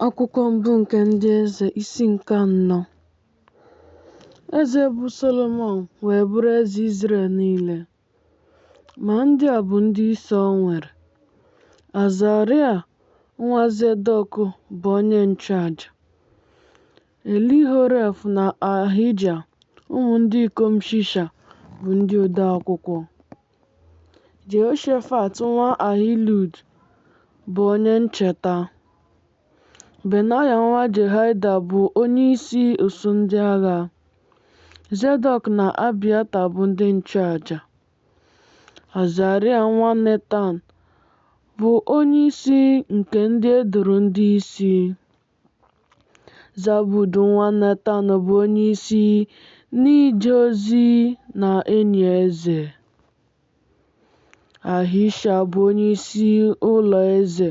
Akwụkwọ mbụ nke ndị eze, isi nke 4. Eze bụ Solomọn wee bụrụ eze Izrel niile. Ma ndị a bụ ndị isi o nwere: Azaraya nwa Zedọk bụ onye nchụaja; Elihoref na Ahija ụmụ ndị ikom Shisha bụ ndị ode akwụkwọ; Jehoshafat nwa Ahilud bụ onye ncheta; Benaya nwa Jehoiada bụ onyeisi usuu ndị agha; Zedọk na Abiata bụ ndị nchụaja; Azaraya nwa Netan bụ onyeisi nke ndị e doro ndị isi; Zabud nwa Netan bụ onyeisi n'ije ozi na enyi eze; Ahisha bụ onyeisi ụlọ eze;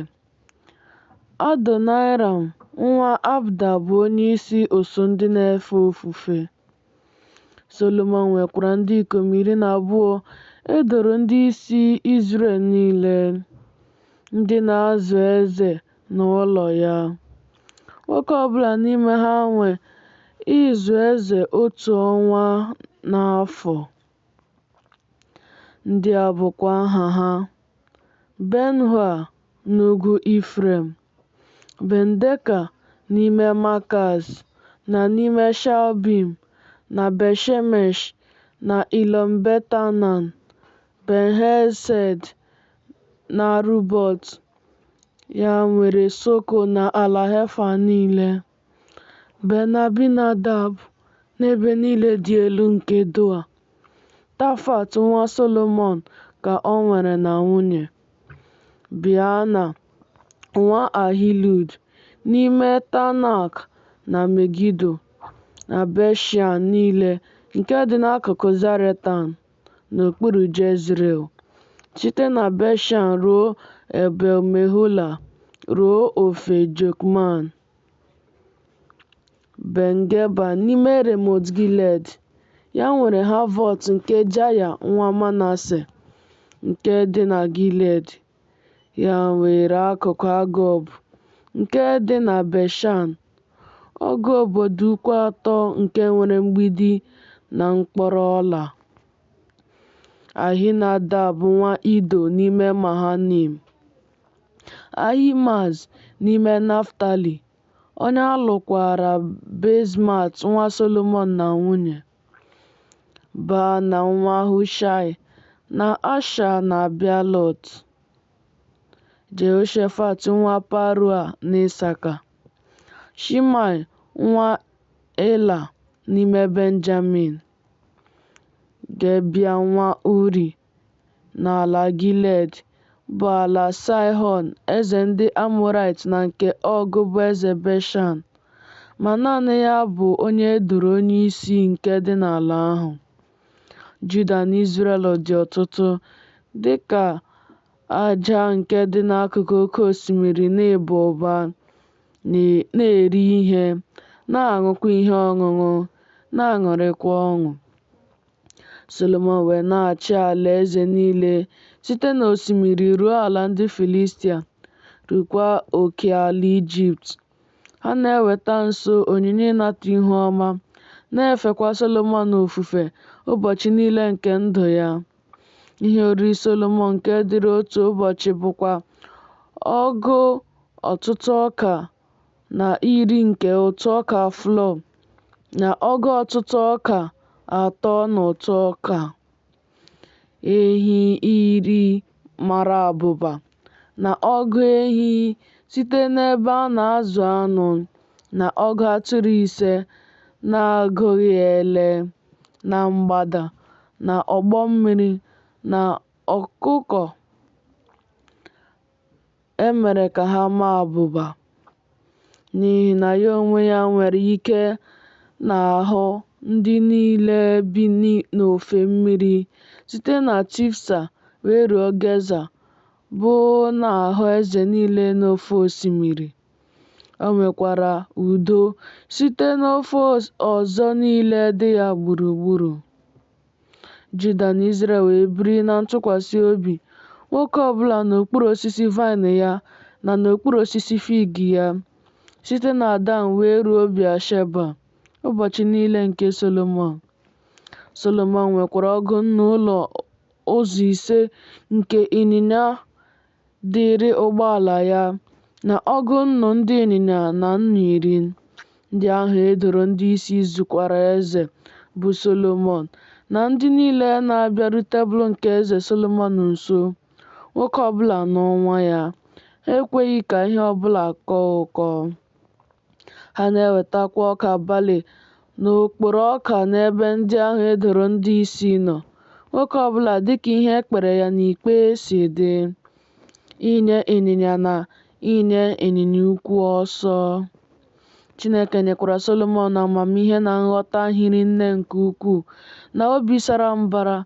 Adoniram nwa Abda bụ onyeisi usuu ndị na-efe ofufe. Solomọn nwekwara ndị ikom 12 e doro ndị isi Izrel niile, ndị na-azụ eze n'ụlọ ya. Nwoke ọbụla n'ime ha nwe ịzụ eze 1 ọnwa n'afọ. Ndị a bụkwa aha ha: Ben-Hua n'ugwu Ifrem, Ben-Deka n'ime Makaz, na n'ime Shaalbim, na Bet-Shemesh, na Ilom-Bet-Anan, Ben-Hesed na Rubot. Ya nwere Soko na ala Hefa niile, Ben-Abinadab n'ebe niile dị elu nke Doa. Tafat nwa Solomọn ka o nwere na nwunye: Baana nwa Ahilud n'ime Teanak na Megido, na Bet-Shan niile nke dị n'akụkụ Zaretan n'okpuru Jezreel, site na Bet-Shan ruo Ebel-Mehola, ruo ofe Jokman. Ben-Geba n'ime Ramot Gilead. Ya nwere Havot nke Jaya nwa Manase nke dị na Gilead. Ya nwere akụkụ Agob nke dị na Bet-Shan, ọgụ obodo ukwu 3 nke nwere mgbidi na mkpọrọ ọla. Ahinadab nwa Ido n'ime Mahanaim. Ahimaz n'ime Naftali, onye a lụkwara Bazmat nwa Solomọn na nwunye. Baana nwa Hushai na Asha na Bealot. Jehoshafat nwa Parua n'Isaka. Shimei nwa Ela n'ime Benjamin. Gebea nwa Uri n'ala Gilead, bụ ala Saịhọn eze ndị Amọrait na nke Ọg bụ eze Bashan, ma naanị ya bụ onye e doro onyeisi nke dị n'ala ahụ. Juda na Izrel dị ọtụtụ dị ka aja nke dị n'akụkụ oke osimiri, na-aba ụba, na-eri ihe, na-aṅụkwa ihe ọṅụṅụ, na-aṅụrịkwa ọṅụ. Solomọn wee na-achị alaeze niile site n'osimiri ruo ala ndị Filistia, rukwa oke ala Ijipt. Ha na-eweta nso onyinye ịnata ihu ọma, na-efekwa Solomọn ofufe ụbọchị niile nke ndụ ya. Ihe oriri Solomọn nke dịrị otu ụbọchị bụkwa ọgụ ọtụtụ ọka na iri nke ụtụ ọka flọ, na ọgụ ọtụtụ ọka 3 na ụtụ ọka, ehi iri mara abụba, na ọgụ ehi site n'ebe a na-azụ anụ, na ọgụ atụrụ 5 na-agụghị ele, na mgbada, na ọgbọ mmiri, na ọkụkọ e mere ka ha maa abụba, n'ihi na ya onwe ya nwere ike n'ahụ ndị niile bi n'ofe mmiri, site na Tifsa wee ruo Geza, bụ n'ahụ eze niile n'ofe osimiri. O nwekwara udo site n'ofe ọzọ niile dị ya gburugburu. Juda na Izrel wee biri na ntụkwasị obi, nwoke ọbụla n'okpuru osisi vaịnị ya na n'okpuru osisi fig ya. site na Dan wee ruo Bịasheba. Ụbọchị niile nke Solomọn. Solomọn nwekwara ọgụ nnu ụlọ ụzọ ise nke ịnyịnya dịịrị ụgbọala ya, na ọgụ nnu ndị ịnyịnya na nnu iri. Ndị ahụ e doro ndị isi zukwara eze bụ Solomọn na ndị niile na-abịaru tebụl nke eze Solomọn nso, nwoke ọbụla n'ọnwa ya. Ha ekweghị ka ihe ọbụla kọọ ụkọ. Ha na-ewetakwa ọka balị na okporo ọka n'ebe ndị ahụ e doro ndị isi nọ, nwoke ọbụla dịka ihe e kpere ya n'ikpe si dị, inye ịnyịnya na inye ịnyịnya ukwu ọsọ. Chineke nyekwara Solomọn amamihe na nghọta hiri nne nke ukwuu, na obi sara mbara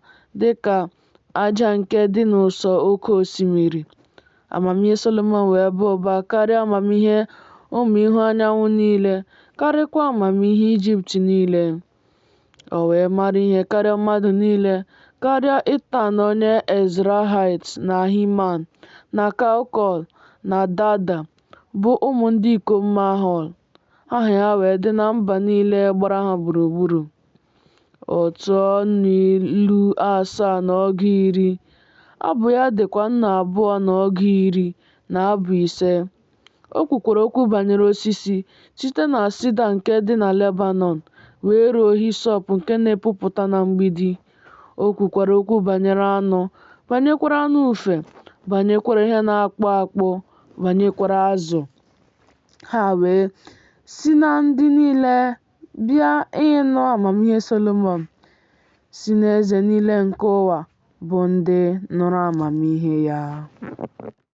dịka aja nke dị n'ụsọ oke osimiri. Amamihe Solomọn wee baa ụba karịa amamihe ụmụ ihu anyanwụ niile, karịkwa amamihe Ijipt niile. O wee mara ihe karịa mmadụ niile, karịa Itan onye Ezrahite na Heman na Kalkol na Dada, bụ ụmụ ndị ikom Mahol. Aha ya wee dị na mba niile gbara ha gburugburu. Otu ọnụ ilu 7 na ọgụ 10. Abụ ya dịkwa 2 na ọgụ 10 na abụ 5. O kwukwara okwu banyere osisi site na sida nke dị na Lebanọn wee ruo hisọp nke na-epupụta na mgbidi. O kwukwara okwu banyere anụ, banyekwara anụ ufe, banyekwara ihe na-akpụ akpụ, banyekwara azụ. Ha wee si na ndị niile bịa ịnụ amamihe Solomọn, si n'eze niile nke ụwa bụ ndị nụrụ amamihe ya.